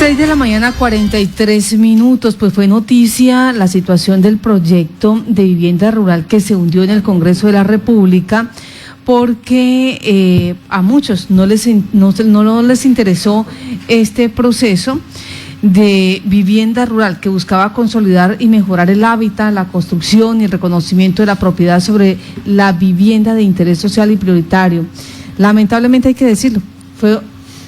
6 de la mañana, 43 minutos, pues fue noticia la situación del proyecto de vivienda rural que se hundió en el Congreso de la República, porque a muchos no les interesó este proceso de vivienda rural que buscaba consolidar y mejorar el hábitat, la construcción y el reconocimiento de la propiedad sobre la vivienda de interés social y prioritario. Lamentablemente hay que decirlo, fue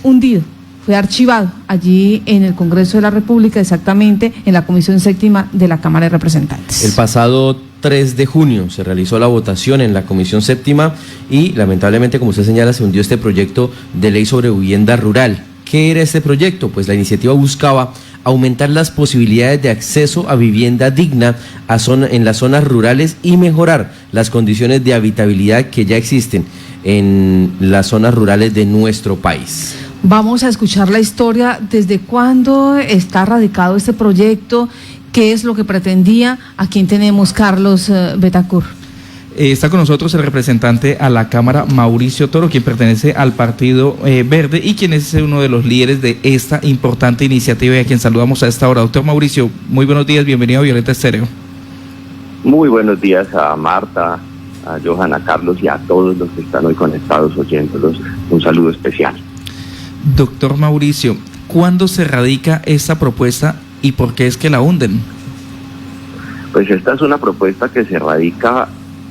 hundido, fue archivado allí en el Congreso de la República, exactamente en la Comisión Séptima de la Cámara de Representantes. El pasado 3 de junio se realizó la votación en la Comisión Séptima y lamentablemente, como usted señala, se hundió este proyecto de ley sobre vivienda rural. ¿Qué era este proyecto? Pues la iniciativa buscaba aumentar las posibilidades de acceso a vivienda digna en las zonas rurales y mejorar las condiciones de habitabilidad que ya existen en las zonas rurales de nuestro país. Vamos a escuchar la historia, desde cuándo está radicado este proyecto, qué es lo que pretendía. Aquí tenemos Carlos Betancur. Está con nosotros el representante a la Cámara, Mauricio Toro, quien pertenece al Partido Verde y quien es uno de los líderes de esta importante iniciativa y a quien saludamos a esta hora. Doctor Mauricio, muy buenos días, bienvenido a Violeta Estéreo. Muy buenos días a Marta, a Johan, a Carlos y a todos los que están hoy conectados oyéndolos. Un saludo especial. Doctor Mauricio, ¿cuándo se radica esta propuesta y por qué es que la hunden? Pues esta es una propuesta que se radica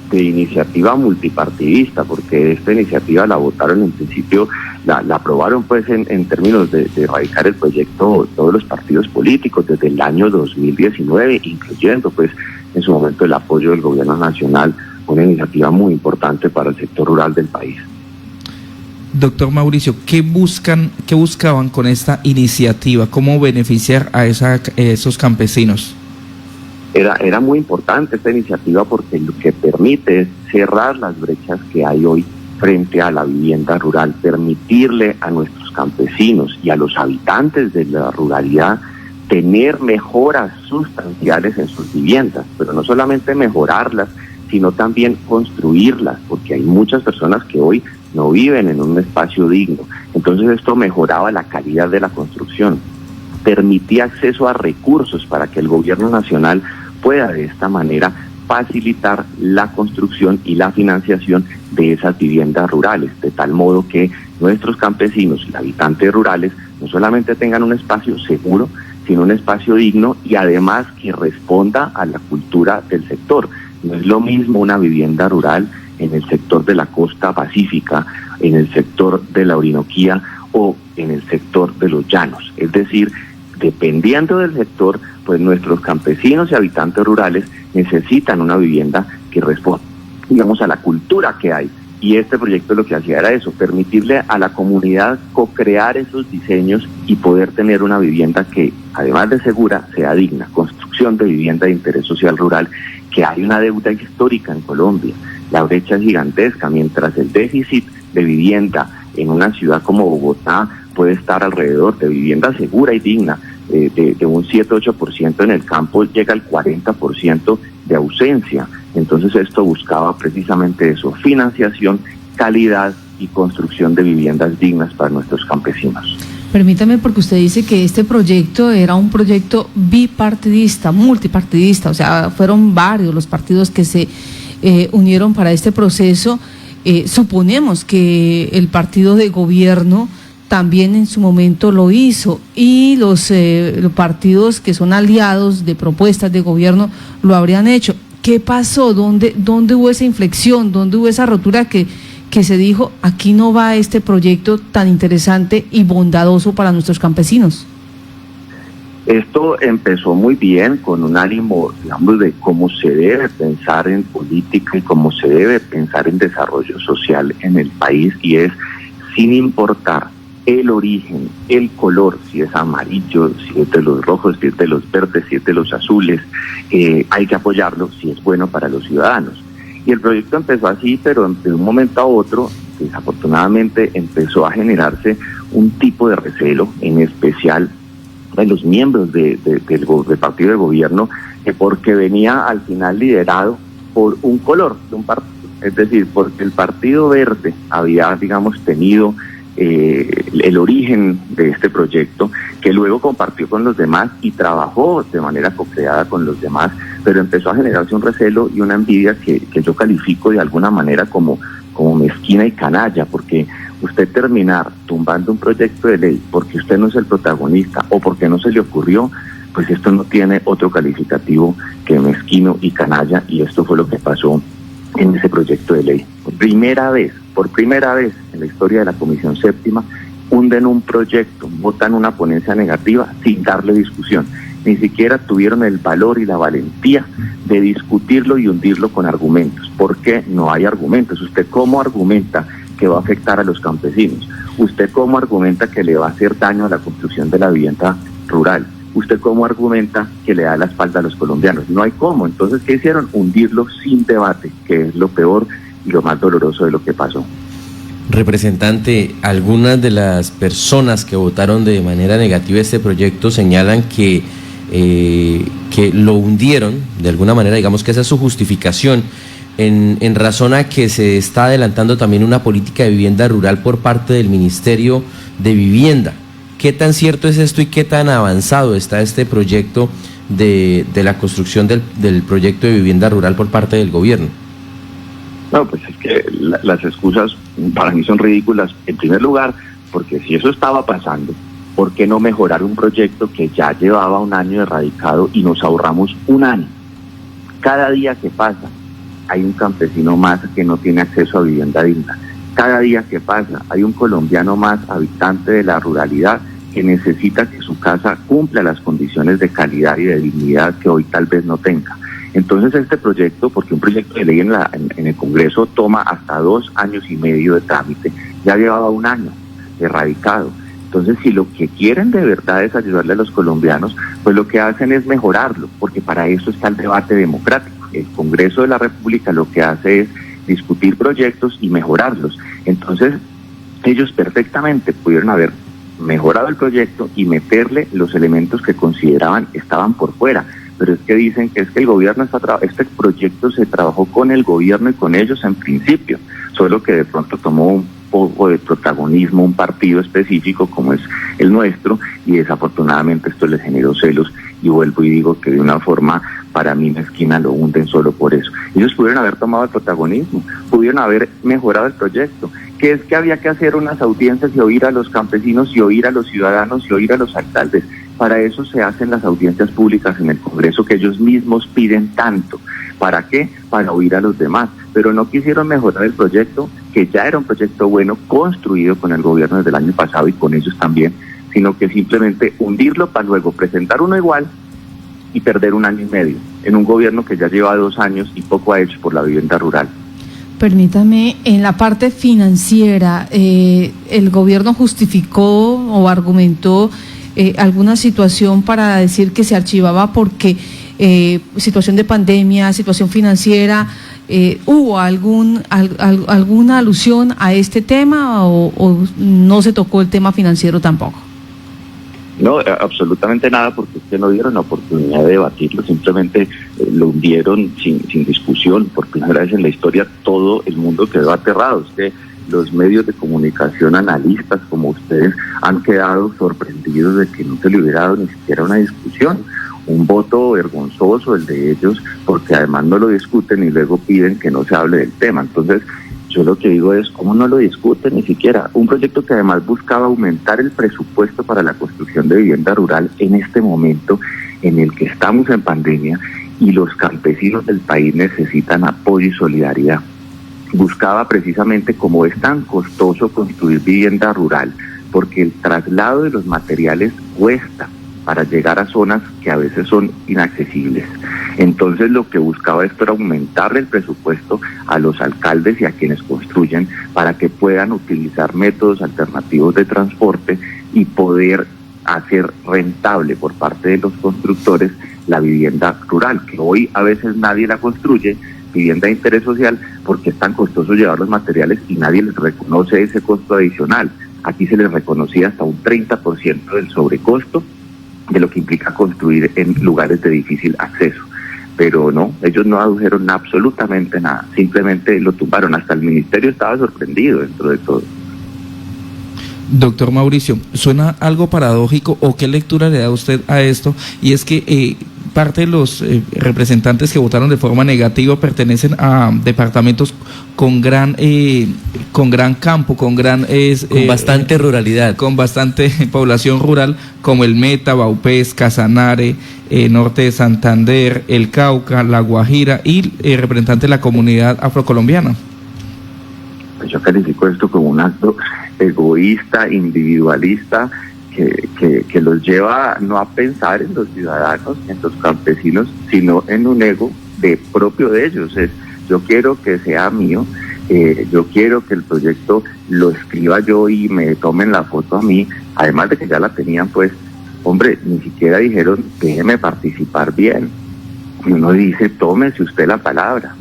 de iniciativa multipartidista, porque esta iniciativa la votaron en principio, la aprobaron pues en términos de radicar el proyecto todos los partidos políticos desde el año 2019, incluyendo pues en su momento el apoyo del gobierno nacional, una iniciativa muy importante para el sector rural del país. Doctor Mauricio, ¿qué buscaban con esta iniciativa? ¿Cómo beneficiar a esos campesinos? Era muy importante esta iniciativa porque lo que permite es cerrar las brechas que hay hoy frente a la vivienda rural, permitirle a nuestros campesinos y a los habitantes de la ruralidad tener mejoras sustanciales en sus viviendas, pero no solamente mejorarlas, sino también construirlas, porque hay muchas personas que hoy no viven en un espacio digno. Entonces esto mejoraba la calidad de la construcción, permitía acceso a recursos para que el gobierno nacional pueda de esta manera facilitar la construcción y la financiación de esas viviendas rurales, de tal modo que nuestros campesinos y habitantes rurales no solamente tengan un espacio seguro, sino un espacio digno y además que responda a la cultura del sector. No es lo mismo una vivienda rural en el sector de la costa pacífica, en el sector de la Orinoquía o en el sector de los llanos. Es decir, dependiendo del sector, pues nuestros campesinos y habitantes rurales necesitan una vivienda que responda, digamos, a la cultura que hay. Y este proyecto lo que hacía era eso, permitirle a la comunidad co-crear esos diseños y poder tener una vivienda que, además de segura, sea digna. Construcción de vivienda de interés social rural, que hay una deuda histórica en Colombia. La brecha es gigantesca, mientras el déficit de vivienda en una ciudad como Bogotá puede estar alrededor de vivienda segura y digna, de un 7-8%, en el campo llega al 40% de ausencia. Entonces esto buscaba precisamente eso, financiación, calidad y construcción de viviendas dignas para nuestros campesinos. Permítame, porque usted dice que este proyecto era un proyecto bipartidista, multipartidista, o sea, fueron varios los partidos que se unieron para este proceso. Suponemos que el partido de gobierno también en su momento lo hizo y los partidos que son aliados de propuestas de gobierno lo habrían hecho. ¿Qué pasó? ¿Dónde hubo esa inflexión? ¿Dónde hubo esa rotura que se dijo, aquí no va este proyecto tan interesante y bondadoso para nuestros campesinos? Esto empezó muy bien con un ánimo, digamos, de cómo se debe pensar en política y cómo se debe pensar en desarrollo social en el país, y es sin importar el origen, el color, si es amarillo, si es de los rojos, si es de los verdes, si es de los azules, hay que apoyarlo si es bueno para los ciudadanos. Y el proyecto empezó así, pero de un momento a otro, desafortunadamente, empezó a generarse un tipo de recelo, en especial de los miembros del partido de gobierno, porque venía al final liderado por un color de un partido, es decir, porque el Partido Verde había, digamos, tenido el origen de este proyecto, que luego compartió con los demás y trabajó de manera co-creada con los demás, pero empezó a generarse un recelo y una envidia que yo califico de alguna manera como mezquina y canalla, porque usted terminar tumbando un proyecto de ley porque usted no es el protagonista o porque no se le ocurrió, pues esto no tiene otro calificativo que mezquino y canalla, y esto fue lo que pasó en ese proyecto de ley. Por primera vez en la historia de la Comisión Séptima, hunden un proyecto, votan una ponencia negativa sin darle discusión. Ni siquiera tuvieron el valor y la valentía de discutirlo y hundirlo con argumentos. ¿Por qué no hay argumentos? ¿Usted cómo argumenta que va a afectar a los campesinos? ¿Usted cómo argumenta que le va a hacer daño a la construcción de la vivienda rural? ¿Usted cómo argumenta que le da la espalda a los colombianos? No hay cómo. Entonces, ¿qué hicieron? Hundirlo sin debate, que es lo peor y lo más doloroso de lo que pasó. Representante, algunas de las personas que votaron de manera negativa este proyecto señalan que lo hundieron, de alguna manera, digamos que esa es su justificación, en razón a que se está adelantando también una política de vivienda rural por parte del Ministerio de Vivienda. ¿Qué tan cierto es esto y qué tan avanzado está este proyecto de la construcción del proyecto de vivienda rural por parte del gobierno? No, pues es que las excusas para mí son ridículas. En primer lugar, porque si eso estaba pasando, ¿por qué no mejorar un proyecto que ya llevaba 1 año erradicado y nos ahorramos 1 año? Cada día que pasa, hay un campesino más que no tiene acceso a vivienda digna. Cada día que pasa, hay un colombiano más, habitante de la ruralidad, que necesita que su casa cumpla las condiciones de calidad y de dignidad que hoy tal vez no tenga. Entonces este proyecto, porque un proyecto de ley en el Congreso toma hasta 2 años y medio de trámite, ya llevaba 1 año erradicado. Entonces, si lo que quieren de verdad es ayudarle a los colombianos, pues lo que hacen es mejorarlo, porque para eso está el debate democrático. El Congreso de la República lo que hace es discutir proyectos y mejorarlos. Entonces, ellos perfectamente pudieron haber mejorado el proyecto y meterle los elementos que consideraban estaban por fuera. Pero es que dicen que el gobierno este proyecto se trabajó con el gobierno y con ellos en principio, solo que de pronto tomó un poco de protagonismo un partido específico como es el nuestro, y desafortunadamente esto les generó celos, y vuelvo y digo que de una forma para mí mezquina lo hunden solo por eso. Ellos pudieron haber tomado el protagonismo, pudieron haber mejorado el proyecto, que es que había que hacer unas audiencias y oír a los campesinos y oír a los ciudadanos y oír a los alcaldes. Para eso se hacen las audiencias públicas en el Congreso que ellos mismos piden tanto. ¿Para qué? Para oír a los demás. Pero no quisieron mejorar el proyecto, que ya era un proyecto bueno, construido con el gobierno desde el año pasado y con ellos también, sino que simplemente hundirlo para luego presentar uno igual y perder 1 año y medio en un gobierno que ya lleva 2 años y poco ha hecho por la vivienda rural. Permítame, en la parte financiera, ¿el gobierno justificó o argumentó alguna situación para decir que se archivaba porque situación de pandemia, situación financiera, hubo alguna alusión a este tema o no se tocó el tema financiero tampoco? No, absolutamente nada, porque es que no dieron la oportunidad de debatirlo, simplemente lo hundieron sin discusión. Por primera vez en la historia todo el mundo quedó aterrado. Es que los medios de comunicación, analistas como ustedes, han quedado sorprendidos de que no se le hubiera dado ni siquiera una discusión. Un voto vergonzoso el de ellos, porque además no lo discuten y luego piden que no se hable del tema. Entonces, yo lo que digo es, ¿cómo no lo discuten ni siquiera? Un proyecto que además buscaba aumentar el presupuesto para la construcción de vivienda rural en este momento en el que estamos en pandemia y los campesinos del país necesitan apoyo y solidaridad. Buscaba precisamente, como es tan costoso construir vivienda rural, porque el traslado de los materiales cuesta para llegar a zonas que a veces son inaccesibles. Entonces lo que buscaba esto era aumentarle el presupuesto a los alcaldes y a quienes construyen para que puedan utilizar métodos alternativos de transporte y poder hacer rentable por parte de los constructores la vivienda rural, que hoy a veces nadie la construye, vivienda de interés social, porque es tan costoso llevar los materiales y nadie les reconoce ese costo adicional. Aquí se les reconocía hasta un 30% del sobrecosto de lo que implica construir en lugares de difícil acceso. Pero no, ellos no adujeron absolutamente nada, simplemente lo tumbaron. Hasta el ministerio estaba sorprendido dentro de todo. Doctor Mauricio, suena algo paradójico, o qué lectura le da usted a esto, y es que parte de los representantes que votaron de forma negativa pertenecen a departamentos con gran campo, con bastante ruralidad, con bastante población rural, como el Meta, Vaupés, Casanare, norte de Santander, el Cauca, La Guajira, y representante de la comunidad afrocolombiana. Pues yo califico esto como un acto egoísta, individualista, que los lleva no a pensar en los ciudadanos, en los campesinos, sino en un ego propio de ellos. Yo quiero que sea mío, yo quiero que el proyecto lo escriba yo y me tomen la foto a mí, además de que ya la tenían, pues, hombre, ni siquiera dijeron, déjeme participar bien. Y uno dice, tómese usted la palabra,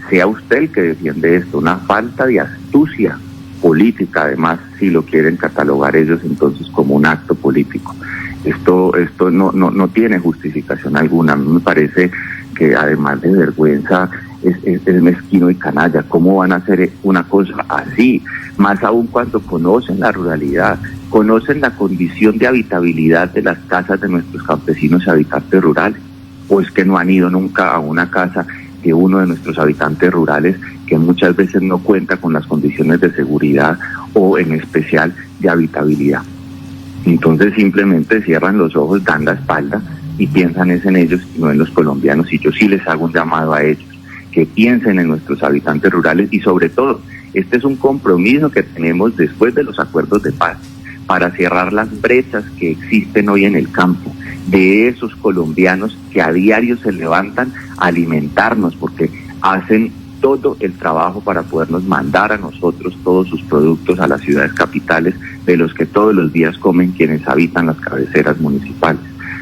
sea usted el que defiende esto, una falta de astucia política, además, si lo quieren catalogar ellos entonces como un acto político. Esto no tiene justificación alguna. A mí me parece que además de vergüenza es mezquino y canalla. ¿Cómo van a hacer una cosa así? Más aún cuando conocen la ruralidad, conocen la condición de habitabilidad de las casas de nuestros campesinos y habitantes rurales. ¿O es que no han ido nunca a una casa de uno de nuestros habitantes rurales que muchas veces no cuenta con las condiciones de seguridad o en especial de habitabilidad? Entonces simplemente cierran los ojos, dan la espalda y piensan es en ellos y no en los colombianos. Y yo sí les hago un llamado a ellos, que piensen en nuestros habitantes rurales, y sobre todo, este es un compromiso que tenemos después de los acuerdos de paz para cerrar las brechas que existen hoy en el campo, de esos colombianos que a diario se levantan a alimentarnos, porque hacen todo el trabajo para podernos mandar a nosotros todos sus productos a las ciudades capitales, de los que todos los días comen quienes habitan las cabeceras municipales.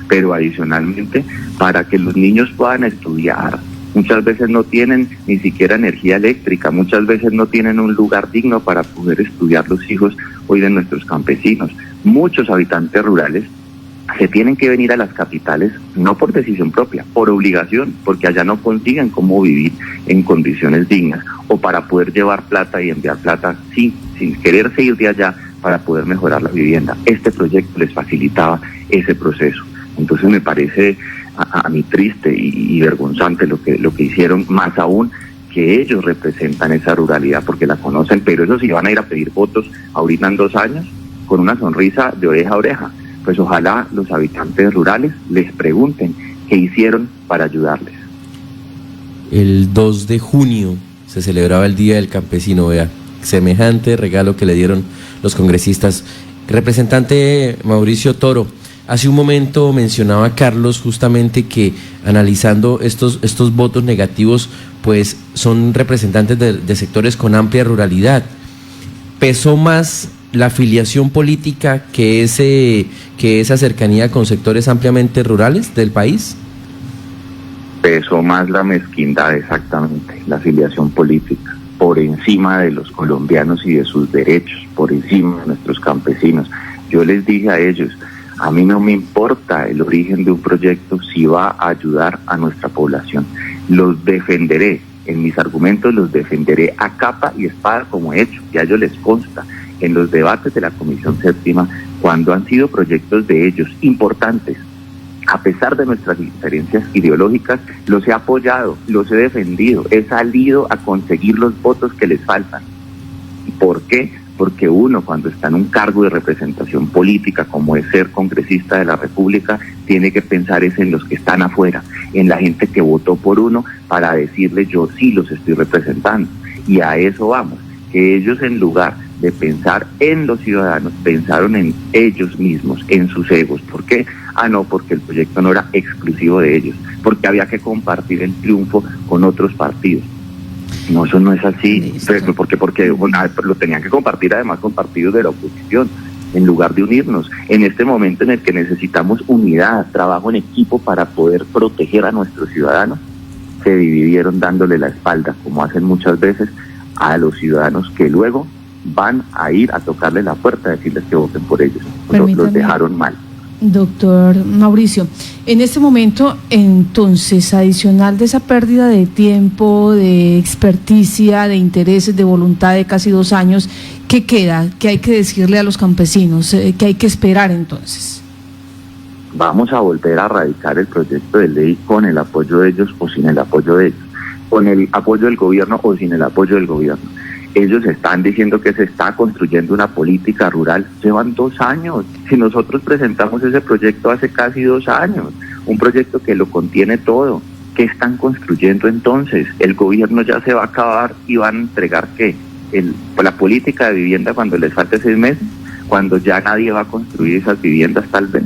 Pero adicionalmente, para que los niños puedan estudiar, muchas veces no tienen ni siquiera energía eléctrica, muchas veces no tienen un lugar digno para poder estudiar los hijos hoy de nuestros campesinos. Muchos habitantes rurales se tienen que venir a las capitales, no por decisión propia, por obligación, porque allá no consiguen cómo vivir en condiciones dignas, o para poder llevar plata y enviar plata sin quererse ir de allá para poder mejorar la vivienda. Este proyecto les facilitaba ese proceso. Entonces me parece a mí triste y vergonzante lo que hicieron, más aún que ellos representan esa ruralidad porque la conocen, pero eso sí van a ir a pedir votos ahorita en 2 años con una sonrisa de oreja a oreja. Pues ojalá los habitantes rurales les pregunten qué hicieron para ayudarles. El 2 de junio se celebraba el Día del Campesino, vea, semejante regalo que le dieron los congresistas. Representante Mauricio Toro, hace un momento mencionaba Carlos justamente que analizando estos votos negativos, pues son representantes de sectores con amplia ruralidad. ¿Pesó más la afiliación política que esa cercanía con sectores ampliamente rurales del país? Pesó más la mezquindad, exactamente, la afiliación política, por encima de los colombianos y de sus derechos, por encima de nuestros campesinos. Yo les dije a ellos, a mí no me importa el origen de un proyecto si va a ayudar a nuestra población. Los defenderé, en mis argumentos los defenderé a capa y espada como he hecho, ya a ellos les consta. En los debates de la Comisión Séptima, cuando han sido proyectos de ellos importantes, a pesar de nuestras diferencias ideológicas, los he apoyado, los he defendido, he salido a conseguir los votos que les faltan. ¿Y por qué? Porque uno, cuando está en un cargo de representación política, como es ser congresista de la República, tiene que pensar es en los que están afuera, en la gente que votó por uno, para decirles yo sí los estoy representando. Y a eso vamos, que ellos en lugar de pensar en los ciudadanos, pensaron en ellos mismos, en sus egos. ¿Por qué? No, porque el proyecto no era exclusivo de ellos, porque había que compartir el triunfo con otros partidos. No, eso no es así, porque lo tenían que compartir además con partidos de la oposición, en lugar de unirnos. En este momento en el que necesitamos unidad, trabajo en equipo para poder proteger a nuestros ciudadanos, se dividieron dándole la espalda, como hacen muchas veces, a los ciudadanos que luego van a ir a tocarle la puerta a decirles que voten por ellos. Los dejaron mal. Doctor Mauricio, en este momento, entonces, adicional de esa pérdida de tiempo, de experticia, de intereses, de voluntad de casi 2 años, ¿qué queda? ¿Qué hay que decirle a los campesinos? ¿Qué hay que esperar entonces? Vamos a volver a radicar el proyecto de ley con el apoyo de ellos o sin el apoyo de ellos, con el apoyo del gobierno o sin el apoyo del gobierno. Ellos están diciendo que se está construyendo una política rural, llevan 2 años. Si nosotros presentamos ese proyecto hace casi 2 años, un proyecto que lo contiene todo, ¿qué están construyendo entonces? El gobierno ya se va a acabar y van a entregar ¿qué? La política de vivienda cuando les falte 6 meses, cuando ya nadie va a construir esas viviendas tal vez.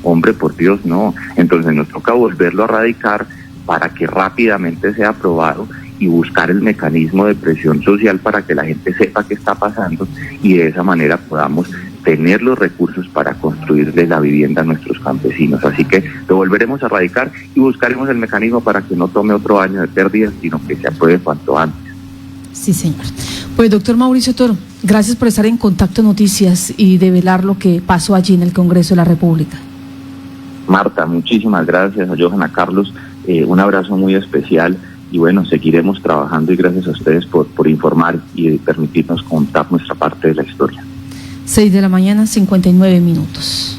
Hombre, por Dios, no. Entonces nos toca volverlo a radicar para que rápidamente sea aprobado y buscar el mecanismo de presión social para que la gente sepa qué está pasando y de esa manera podamos tener los recursos para construirle la vivienda a nuestros campesinos. Así que lo volveremos a radicar y buscaremos el mecanismo para que no tome otro año de pérdidas, sino que se apruebe cuanto antes. Sí, señor. Pues, doctor Mauricio Toro, gracias por estar en Contacto Noticias y develar lo que pasó allí en el Congreso de la República. Marta, muchísimas gracias. A Johanna, Carlos, un abrazo muy especial. Y bueno, seguiremos trabajando y gracias a ustedes por informar y permitirnos contar nuestra parte de la historia. 6 de la mañana, 59 minutos.